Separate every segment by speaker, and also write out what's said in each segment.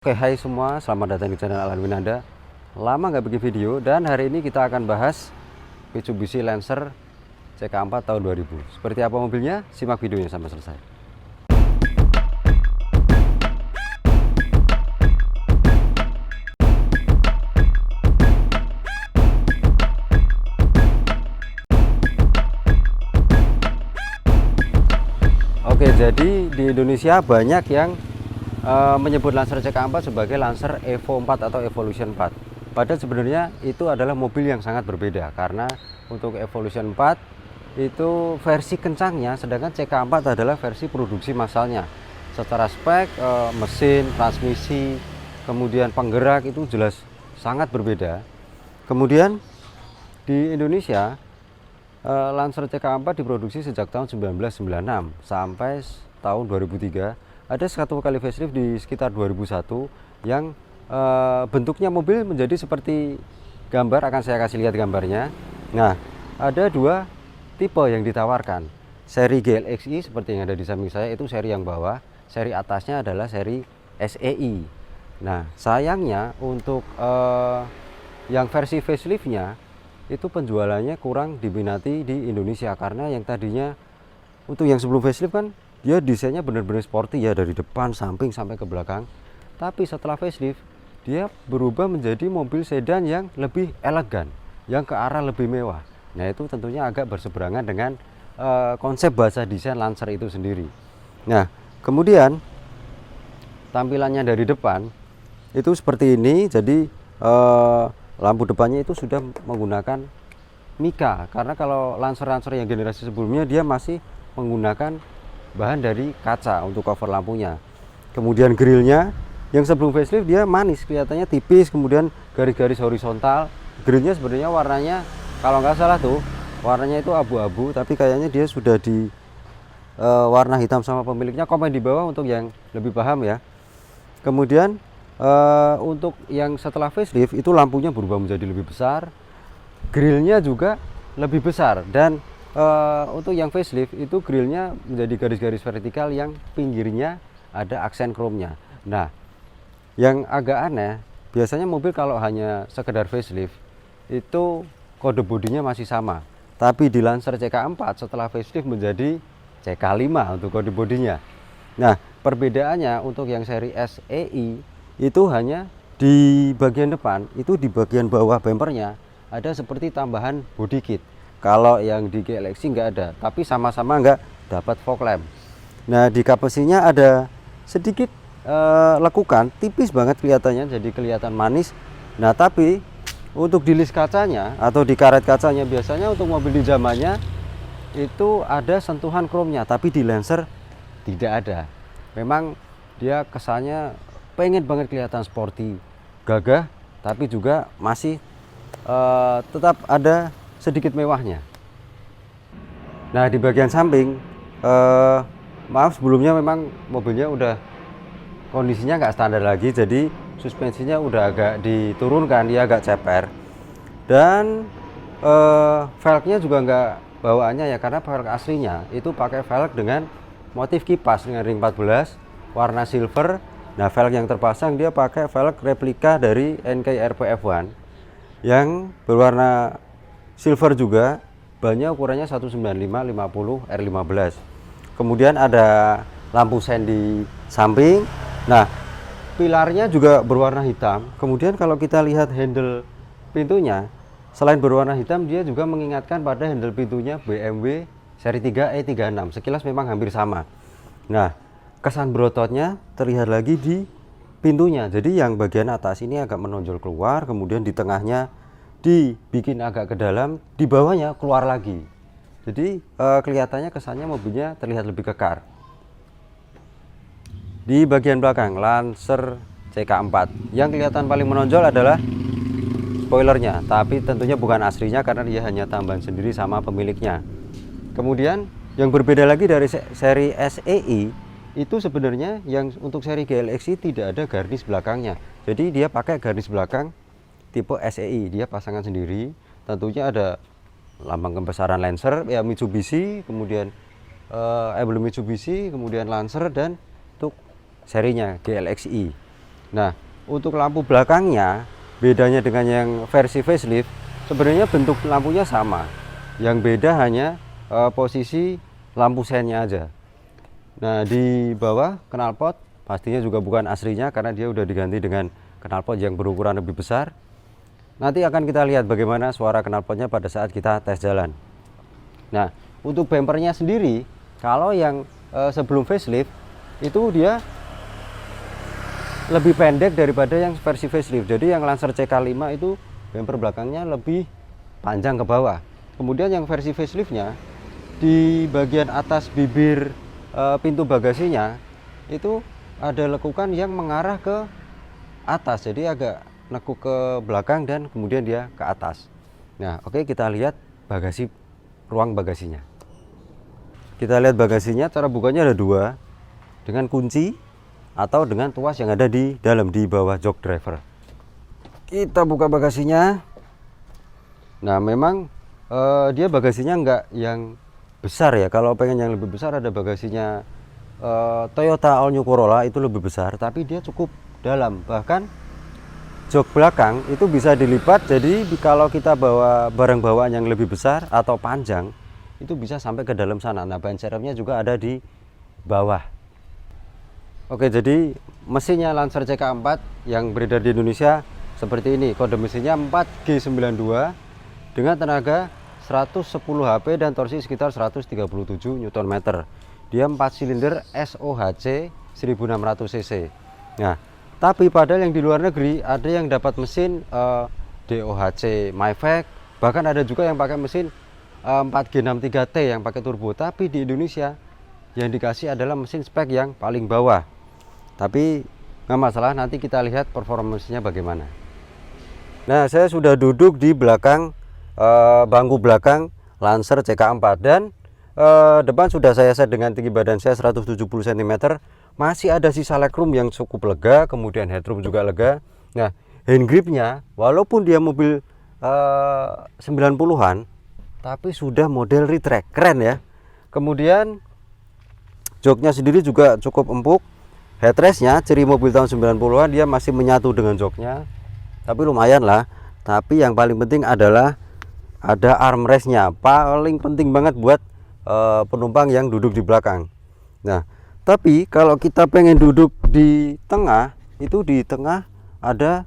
Speaker 1: Oke, hai semua, selamat datang di channel Alan Winanda. Lama nggak bikin video, dan hari ini kita akan bahas Mitsubishi Lancer CK4 tahun 2000. Seperti apa mobilnya? Simak videonya sampai selesai. Oke, jadi di Indonesia banyak yang menyebut Lancer CK4 sebagai Lancer Evo 4 atau Evolution 4. Padahal sebenarnya itu adalah mobil yang sangat berbeda, karena untuk Evolution 4 itu versi kencangnya, sedangkan CK4 adalah versi produksi massalnya. Secara spek, mesin, transmisi, kemudian penggerak itu jelas sangat berbeda. Kemudian di Indonesia Lancer CK4 diproduksi sejak tahun 1996 sampai tahun 2003. Ada satu kali facelift di sekitar 2001 yang bentuknya mobil menjadi seperti gambar, akan saya kasih lihat gambarnya. Nah, ada dua tipe yang ditawarkan. Seri GLXi seperti yang ada di samping saya itu seri yang bawah, seri atasnya adalah seri SEI. Nah, sayangnya untuk yang versi faceliftnya itu penjualannya kurang diminati di Indonesia, karena yang tadinya untuk yang sebelum facelift kan dia desainnya benar-benar sporty ya, dari depan, samping sampai ke belakang. Tapi setelah facelift dia berubah menjadi mobil sedan yang lebih elegan, yang ke arah lebih mewah. Nah, itu tentunya agak berseberangan dengan konsep bahasa desain Lancer itu sendiri. Nah, kemudian tampilannya dari depan itu seperti ini. Jadi lampu depannya itu sudah menggunakan mika, karena kalau Lancer-Lancer yang generasi sebelumnya dia masih menggunakan bahan dari kaca untuk cover lampunya. Kemudian grillnya yang sebelum facelift dia manis, kelihatannya tipis, kemudian garis-garis horizontal. Grillnya sebenarnya warnanya kalau nggak salah tuh warnanya itu abu-abu, tapi kayaknya dia sudah di warna hitam sama pemiliknya. Komen di bawah untuk yang lebih paham ya. Kemudian untuk yang setelah facelift itu lampunya berubah menjadi lebih besar, grillnya juga lebih besar, dan untuk yang facelift itu grillnya menjadi garis-garis vertikal yang pinggirnya ada aksen chrome-nya. Nah, yang agak aneh, biasanya mobil kalau hanya sekedar facelift itu kode bodinya masih sama, tapi di Lancer CK4 setelah facelift menjadi CK5 untuk kode bodinya. Nah, perbedaannya untuk yang seri SEI itu hanya di bagian depan, itu di bagian bawah bumpernya ada seperti tambahan body kit. Kalau yang di GLXi nggak ada, tapi sama-sama nggak dapat fog lamp. Nah, di kap mesinnya ada sedikit lekukan, tipis banget kelihatannya, jadi kelihatan manis. Nah, tapi untuk di list kacanya atau di karet kacanya, biasanya untuk mobil di zamannya itu ada sentuhan chrome-nya, tapi di Lancer tidak ada. Memang dia kesannya pengen banget kelihatan sporty, gagah, tapi juga masih tetap ada sedikit mewahnya. Nah, di bagian samping maaf sebelumnya memang mobilnya udah kondisinya nggak standar lagi, jadi suspensinya udah agak diturunkan, dia agak ceper, dan velgnya juga nggak bawaannya ya, karena velg aslinya itu pakai velg dengan motif kipas dengan ring 14 warna silver. Nah, velg yang terpasang dia pakai velg replika dari NK RPF1 yang berwarna silver juga, bannya ukurannya 195/50 R15. Kemudian ada lampu sen di samping. Nah, pilarnya juga berwarna hitam. Kemudian kalau kita lihat handle pintunya, selain berwarna hitam dia juga mengingatkan pada handle pintunya BMW seri 3 E36. Sekilas memang hampir sama. Nah, kesan berototnya terlihat lagi di pintunya. Jadi yang bagian atas ini agak menonjol keluar, kemudian di tengahnya dibikin agak ke dalam, di bawahnya keluar lagi. Jadi kelihatannya kesannya mobilnya terlihat lebih kekar. Di bagian belakang Lancer CK4 yang kelihatan paling menonjol adalah spoilernya, tapi tentunya bukan aslinya karena dia hanya tambahan sendiri sama pemiliknya. Kemudian yang berbeda lagi dari seri SEI itu sebenarnya yang untuk seri GLXi tidak ada garnish belakangnya. Jadi dia pakai garnish belakang tipe SEI, dia pasangan sendiri. Tentunya ada lambang pembesaran Lancer ya, Mitsubishi, kemudian emblem Mitsubishi, kemudian Lancer, dan untuk serinya GLXi. Nah, untuk lampu belakangnya, bedanya dengan yang versi facelift, sebenarnya bentuk lampunya sama. Yang beda hanya posisi lampu sennya aja. Nah, di bawah knalpot pastinya juga bukan aslinya karena dia udah diganti dengan knalpot yang berukuran lebih besar. Nanti akan kita lihat bagaimana suara knalpotnya pada saat kita tes jalan. Nah, untuk bumpernya sendiri, kalau yang sebelum facelift itu dia lebih pendek daripada yang versi facelift. Jadi yang Lancer CK5 itu bumper belakangnya lebih panjang ke bawah. Kemudian yang versi faceliftnya di bagian atas bibir pintu bagasinya itu ada lekukan yang mengarah ke atas, jadi agak nekuk ke belakang dan kemudian dia ke atas. Nah, oke, kita lihat ruang bagasinya. Kita lihat bagasinya, cara bukanya ada dua, dengan kunci atau dengan tuas yang ada di dalam di bawah jok driver. Kita buka bagasinya. Nah, memang dia bagasinya enggak yang besar ya. Kalau pengen yang lebih besar ada bagasinya Toyota All New Corolla, itu lebih besar, tapi dia cukup dalam. Bahkan jok belakang itu bisa dilipat, jadi kalau kita bawa barang bawaan yang lebih besar atau panjang itu bisa sampai ke dalam sana. Nah, ban serepnya juga ada di bawah. Oke, jadi mesinnya Lancer CK4 yang beredar di Indonesia seperti ini. Kode mesinnya 4G92 dengan tenaga 110 HP dan torsi sekitar 137 Nm. Dia 4 silinder SOHC 1600 cc. Nah, tapi padahal yang di luar negeri ada yang dapat mesin DOHC Myvac, bahkan ada juga yang pakai mesin 4G63T yang pakai turbo. Tapi di Indonesia yang dikasih adalah mesin spek yang paling bawah. Tapi nggak masalah, nanti kita lihat performanya bagaimana. Nah, saya sudah duduk di belakang bangku belakang Lancer CK4 dan depan sudah saya set dengan tinggi badan saya 170 cm. Masih ada sisa legroom yang cukup lega, kemudian headroom juga lega. Nah, hand gripnya walaupun dia mobil 90-an tapi sudah model retract, keren ya. Kemudian joknya sendiri juga cukup empuk. Headrestnya ciri mobil tahun 90-an, dia masih menyatu dengan joknya, tapi lumayan lah. Tapi yang paling penting adalah ada armrestnya, paling penting banget buat penumpang yang duduk di belakang. Nah, tapi kalau kita pengen duduk di tengah, itu di tengah ada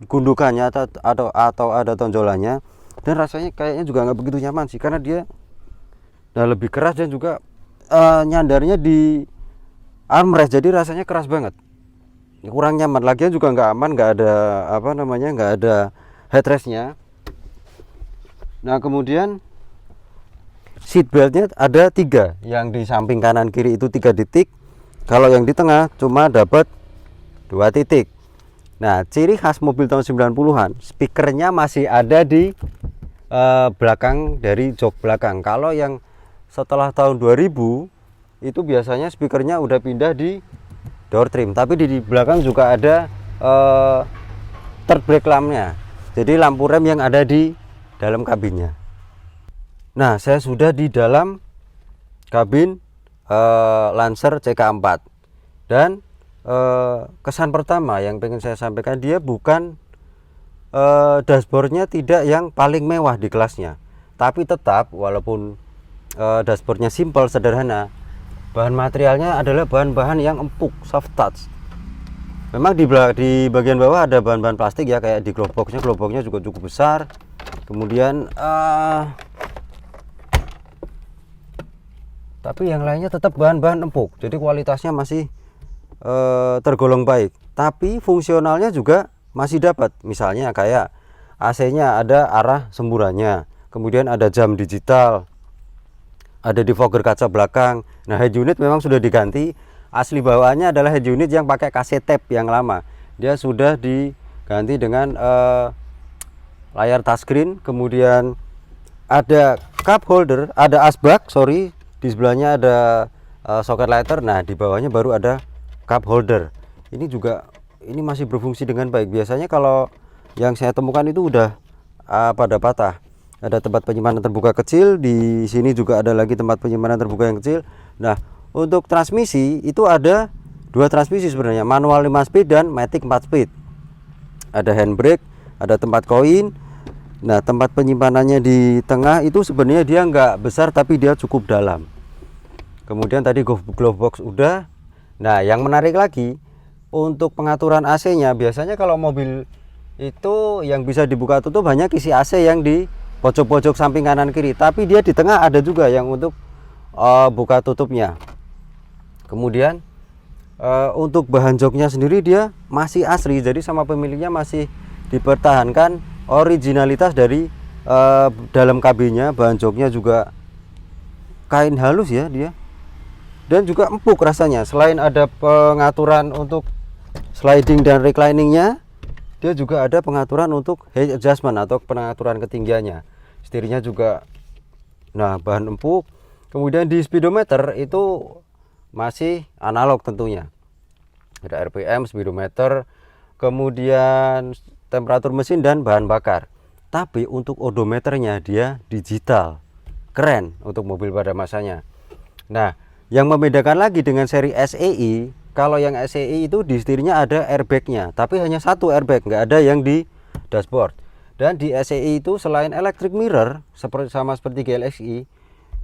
Speaker 1: gundukannya atau ada tonjolannya, dan rasanya kayaknya juga nggak begitu nyaman sih, karena dia lebih keras dan juga nyandarnya di armrest, jadi rasanya keras banget, kurang nyaman. Lagian juga nggak aman, nggak ada nggak ada headrestnya. Nah, kemudian seat beltnya ada 3, yang di samping kanan kiri itu 3 titik, kalau yang di tengah cuma dapat 2 titik. Nah, ciri khas mobil tahun 90-an, speakernya masih ada di belakang dari jok belakang. Kalau yang setelah tahun 2000 itu biasanya speakernya udah pindah di door trim, tapi di belakang juga ada third brake lampnya, jadi lampu rem yang ada di dalam kabinnya. Nah, saya sudah di dalam kabin Lancer CK4 dan kesan pertama yang pengen saya sampaikan, dia bukan dashboardnya tidak yang paling mewah di kelasnya, tapi tetap walaupun dashboardnya simple sederhana, bahan materialnya adalah bahan-bahan yang empuk, soft touch. Memang di bagian bawah ada bahan-bahan plastik ya, kayak di glowboxnya juga cukup besar. Kemudian tapi yang lainnya tetap bahan-bahan empuk, jadi kualitasnya masih tergolong baik. Tapi fungsionalnya juga masih dapat, misalnya kayak AC-nya ada arah semburannya, kemudian ada jam digital, ada defogger kaca belakang. Nah, head unit memang sudah diganti. Asli bawaannya adalah head unit yang pakai kaset tape yang lama. Dia sudah diganti dengan layar touchscreen. Kemudian ada cup holder, ada asbak, di sebelahnya ada socket lighter. Nah, di bawahnya baru ada cup holder. Ini masih berfungsi dengan baik. Biasanya kalau yang saya temukan itu udah pada patah. Ada tempat penyimpanan terbuka kecil, di sini juga ada lagi tempat penyimpanan terbuka yang kecil. Nah, untuk transmisi itu ada dua transmisi sebenarnya, manual 5 speed dan matic 4 speed. Ada handbrake, ada tempat koin. Nah, tempat penyimpanannya di tengah itu sebenarnya dia nggak besar tapi dia cukup dalam. Kemudian tadi glove box udah. Nah, yang menarik lagi untuk pengaturan AC-nya, biasanya kalau mobil itu yang bisa dibuka tutup hanya isi AC yang di pojok-pojok samping kanan kiri, tapi dia di tengah ada juga yang untuk buka tutupnya. Kemudian untuk bahan joknya sendiri dia masih asli, jadi sama pemiliknya masih dipertahankan originalitas dari dalam kabinnya. Bahan joknya juga kain halus ya dia, dan juga empuk rasanya. Selain ada pengaturan untuk sliding dan recliningnya, dia juga ada pengaturan untuk height adjustment atau pengaturan ketinggiannya. Setirnya juga nah bahan empuk. Kemudian di speedometer itu masih analog tentunya, ada RPM, speedometer, kemudian temperatur mesin dan bahan bakar. Tapi untuk odometernya dia digital, keren untuk mobil pada masanya. Nah, yang membedakan lagi dengan seri SEI, kalau yang SEI itu di setirnya ada airbagnya, tapi hanya satu airbag, nggak ada yang di dashboard. Dan di SEI itu selain electric mirror sama seperti GLXI,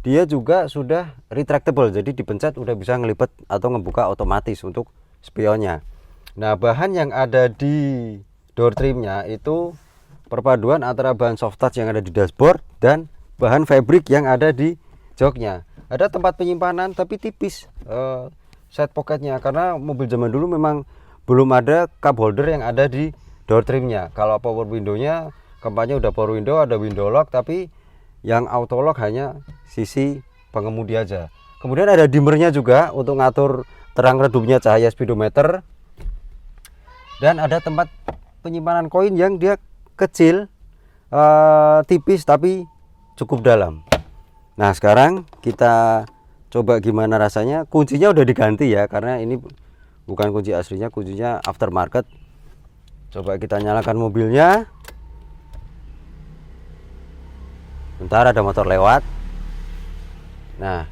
Speaker 1: dia juga sudah retractable, jadi dipencet udah bisa ngelipet atau ngebuka otomatis untuk spionnya. Nah, bahan yang ada di door trimnya itu perpaduan antara bahan soft touch yang ada di dashboard dan bahan fabric yang ada di joknya. Ada tempat penyimpanan tapi tipis side pocketnya, karena mobil zaman dulu memang belum ada cup holder yang ada di door trimnya. Kalau power window-nya kampanye udah power window, ada window lock, tapi yang auto lock hanya sisi pengemudi aja. Kemudian ada dimmernya juga untuk ngatur terang redupnya cahaya speedometer. Dan ada tempat penyimpanan koin yang dia kecil, tipis tapi cukup dalam. Nah, sekarang kita coba gimana rasanya. Kuncinya udah diganti ya, karena ini bukan kunci aslinya, kuncinya aftermarket. Coba kita nyalakan mobilnya. Bentar, ada motor lewat. Nah,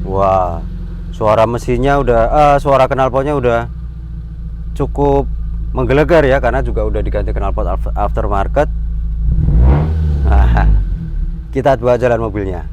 Speaker 1: wah, suara mesinnya udah, suara knalpotnya udah cukup menggelegar ya, karena juga udah diganti knalpot aftermarket. Nah, kita coba jalan mobilnya.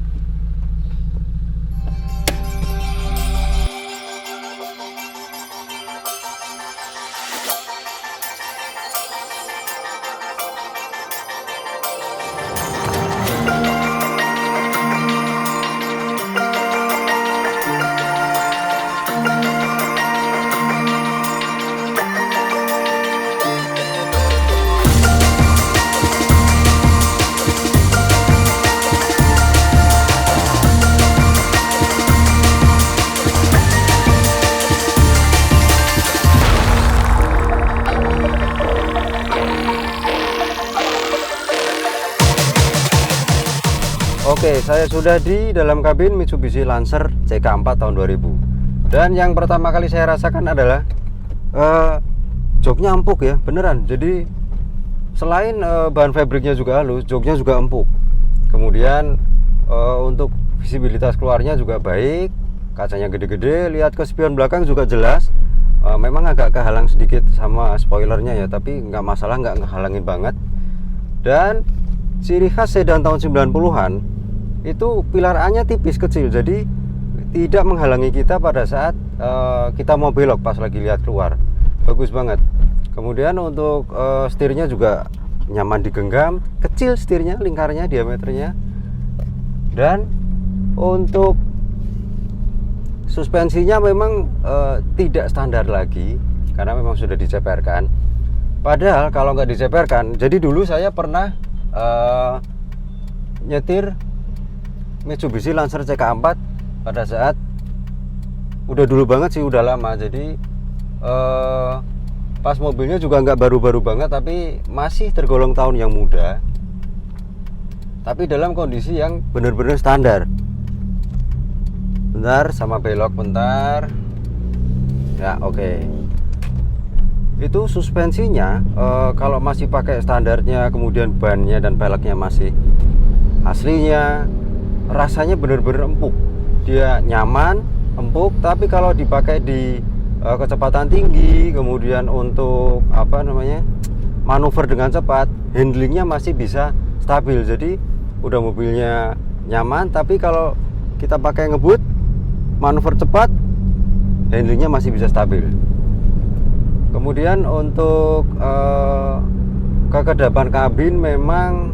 Speaker 1: Oke, saya sudah di dalam kabin Mitsubishi Lancer CK4 tahun 2000. Dan yang pertama kali saya rasakan adalah joknya empuk ya, beneran. Jadi selain bahan fabriknya juga halus, joknya juga empuk. Kemudian untuk visibilitas keluarnya juga baik, kacanya gede-gede, lihat ke spion belakang juga jelas. Memang agak kehalang sedikit sama spoilernya ya, tapi nggak masalah, nggak ngehalangin banget. Dan ciri khas sedan tahun 90-an itu pilar A-nya tipis kecil, jadi tidak menghalangi kita pada saat kita mau belok pas lagi lihat keluar. Bagus banget. Kemudian untuk setirnya juga nyaman digenggam, kecil setirnya, lingkarnya, diameternya. Dan untuk suspensinya memang tidak standar lagi, karena memang sudah diceperkan. Padahal kalau nggak diceperkan, jadi dulu saya pernah nyetir Mitsubishi Lancer CK4 pada saat udah dulu banget sih, udah lama. Jadi pas mobilnya juga nggak baru-baru banget, tapi masih tergolong tahun yang muda, tapi dalam kondisi yang benar-benar standar. Bentar, sama belok bentar ya. Oke. Itu suspensinya kalau masih pakai standarnya, kemudian bannya dan peleknya masih aslinya, rasanya bener-bener empuk. Dia nyaman, empuk. Tapi kalau dipakai di kecepatan tinggi, kemudian untuk manuver dengan cepat, handlingnya masih bisa stabil. Jadi udah mobilnya nyaman, tapi kalau kita pakai ngebut, manuver cepat, handlingnya masih bisa stabil. Kemudian untuk kekedapan kabin memang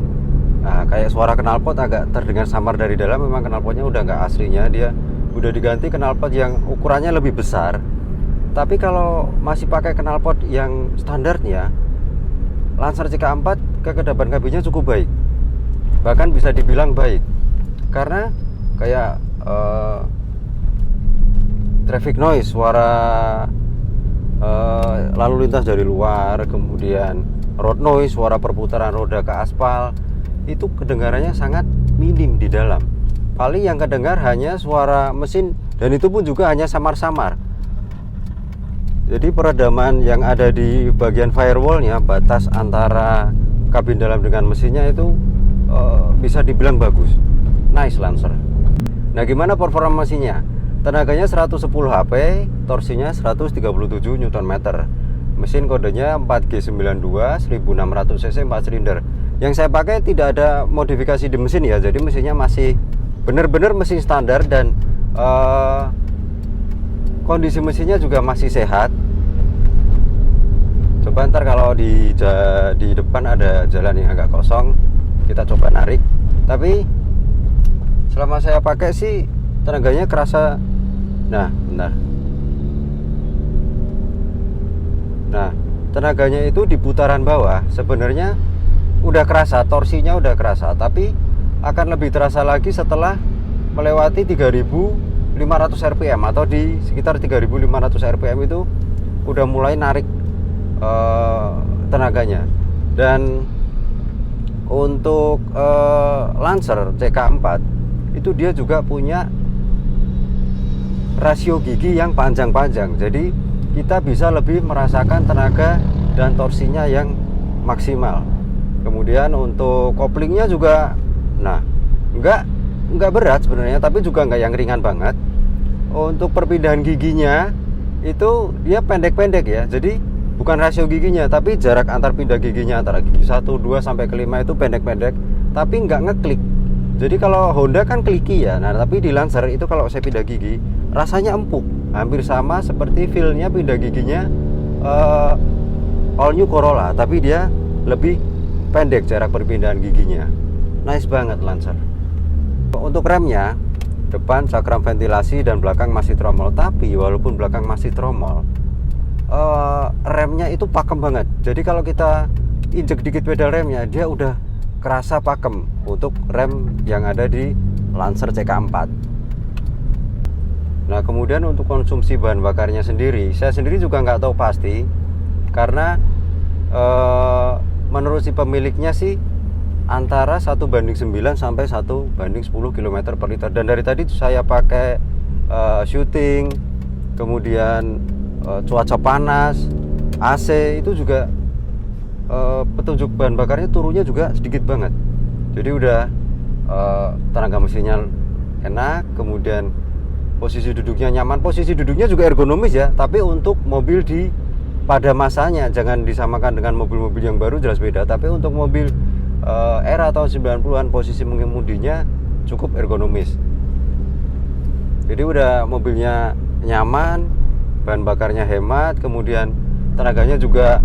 Speaker 1: kayak suara knalpot agak terdengar samar dari dalam. Memang knalpotnya udah nggak aslinya, dia udah diganti knalpot yang ukurannya lebih besar. Tapi kalau masih pakai knalpot yang standarnya, Lancer CK4 kekedapan kabinnya cukup baik, bahkan bisa dibilang baik, karena kayak traffic noise, suara lalu lintas dari luar, kemudian road noise, suara perputaran roda ke aspal, itu kedengarannya sangat minim di dalam. Paling yang kedengar hanya suara mesin, dan itu pun juga hanya samar-samar. Jadi peredaman yang ada di bagian firewallnya, batas antara kabin dalam dengan mesinnya itu bisa dibilang bagus. Nice Lancer. Nah, gimana performa mesinnya? Tenaganya 110 HP, torsinya 137 Nm. Mesin kodenya 4G92, 1600 cc 4 silinder. Yang saya pakai tidak ada modifikasi di mesin ya, jadi mesinnya masih benar-benar mesin standar, dan kondisi mesinnya juga masih sehat. Coba ntar kalau di depan ada jalan yang agak kosong, kita coba narik. Tapi selama saya pakai sih tenaganya kerasa. Nah, bentar. Nah, tenaganya itu di putaran bawah sebenarnya udah kerasa, torsinya udah kerasa, tapi akan lebih terasa lagi setelah melewati 3500 rpm atau di sekitar 3500 rpm itu udah mulai narik tenaganya. Dan untuk Lancer CK4 itu dia juga punya rasio gigi yang panjang-panjang, jadi kita bisa lebih merasakan tenaga dan torsinya yang maksimal. Kemudian untuk koplingnya juga, nah, nggak berat sebenarnya, tapi juga nggak yang ringan banget. Untuk perpindahan giginya itu dia pendek-pendek ya, jadi bukan rasio giginya, tapi jarak antar pindah giginya antara gigi 1, 2 sampai ke 5 itu pendek-pendek, tapi nggak ngeklik. Jadi kalau Honda kan kliki ya, nah tapi di Lancer itu kalau saya pindah gigi rasanya empuk, hampir sama seperti feel-nya pindah giginya All New Corolla, tapi dia lebih pendek jarak perpindahan giginya. Nice banget Lancer. Untuk remnya, depan cakram ventilasi dan belakang masih tromol, tapi walaupun belakang masih tromol, remnya itu pakem banget. Jadi kalau kita injek dikit pedal remnya, dia udah kerasa pakem untuk rem yang ada di Lancer CK4. Nah, kemudian untuk konsumsi bahan bakarnya sendiri, saya sendiri juga nggak tahu pasti, karena menurut si pemiliknya sih antara 1:9 sampai 1:10 km per liter. Dan dari tadi saya pakai syuting, kemudian cuaca panas, AC, itu juga petunjuk bahan bakarnya turunnya juga sedikit banget. Jadi udah tenaga mesinnya enak, kemudian posisi duduknya nyaman, posisi duduknya juga ergonomis ya. Tapi untuk mobil pada masanya, jangan disamakan dengan mobil-mobil yang baru, jelas beda. Tapi untuk mobil era tahun 90-an, posisi mengemudinya cukup ergonomis. Jadi udah mobilnya nyaman, bahan bakarnya hemat, kemudian tenaganya juga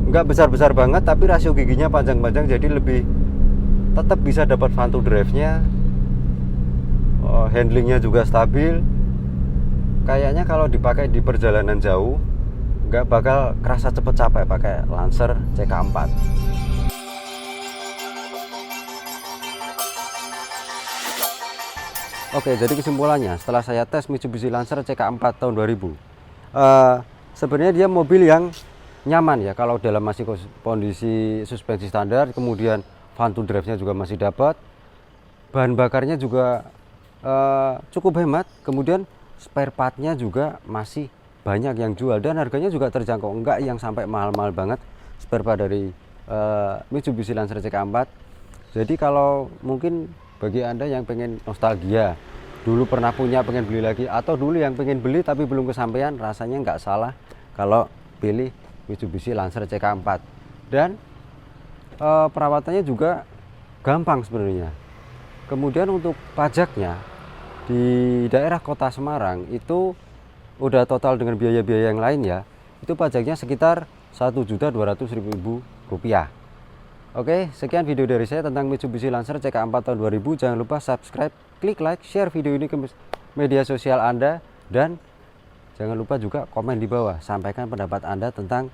Speaker 1: nggak besar-besar banget, tapi rasio giginya panjang-panjang, jadi lebih tetap bisa dapat fun to drive-nya. Handlingnya juga stabil. Kayaknya kalau dipakai di perjalanan jauh nggak bakal kerasa cepet capek pakai Lancer CK4. Oke, jadi kesimpulannya setelah saya tes Mitsubishi Lancer CK4 tahun 2000, sebenarnya dia mobil yang nyaman ya kalau dalam masih kondisi suspensi standar, kemudian fun to drive-nya juga masih dapat, bahan bakarnya juga cukup hemat, kemudian spare part-nya juga masih banyak yang jual, dan harganya juga terjangkau, enggak yang sampai mahal-mahal banget spare part dari Mitsubishi Lancer CK4. Jadi kalau mungkin bagi Anda yang pengen nostalgia dulu pernah punya pengen beli lagi, atau dulu yang pengen beli tapi belum kesampaian, rasanya nggak salah kalau pilih Mitsubishi Lancer CK4. Dan perawatannya juga gampang sebenarnya. Kemudian untuk pajaknya di daerah kota Semarang itu udah total dengan biaya-biaya yang lain ya, itu pajaknya sekitar Rp1.200.000. Oke, sekian video dari saya tentang Mitsubishi Lancer CK4 tahun 2000. Jangan lupa subscribe, klik like, share video ini ke media sosial Anda, dan jangan lupa juga komen di bawah, sampaikan pendapat Anda tentang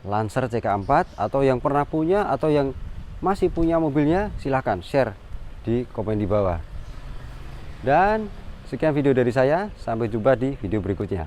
Speaker 1: Lancer CK4, atau yang pernah punya atau yang masih punya mobilnya, silahkan share di komen di bawah. Dan sekian video dari saya, sampai jumpa di video berikutnya.